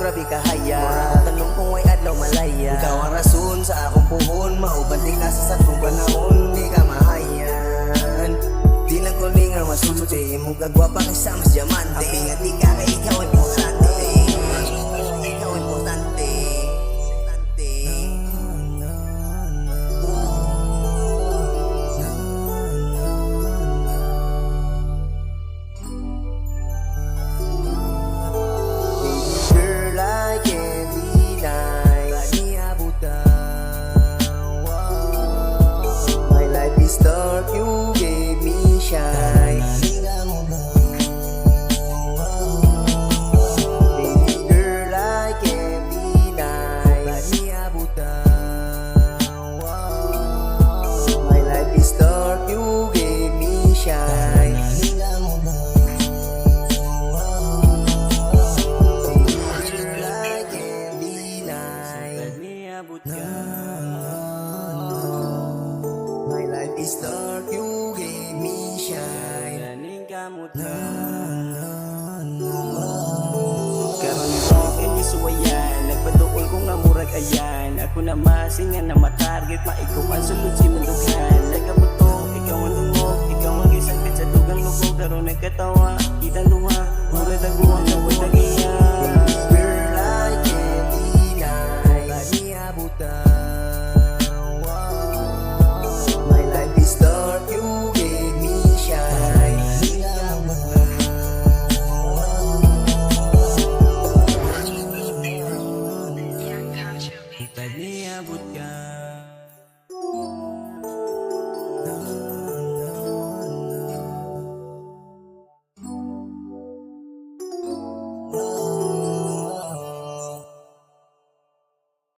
grabe kahaya. Tanong kung ay adlaw malaya. Ikaw ang rason sa akong puhon. Maubalik ka sa satong panahon. Di ka mahayan. Di lang ko nga masulti. Mong gagwapa kay sa mas diamante. Happy nga di ka kay ikaw ay importante. Ikaw ay importante. Dark, you gave me shine. Baby girl, I can't deny. My life is dark, you gave me shine. Baby girl, I can't deny. My life is dark, you gave me shine. Ganing kamot na karon ko kini suwayan. Nagpaduol ko nga murag ayan. Ako na masingan na matarget. Maikupan sulod si mandugan. Nagkabutong, ikaw ang dungog. Ikaw ang gisagpit sa dugang lubog. Karon nagkatawa, kita luha. Murag daguang na way tagiya. Girl, I can't deny. My life is dark, you gave me shine. Pag niabot ka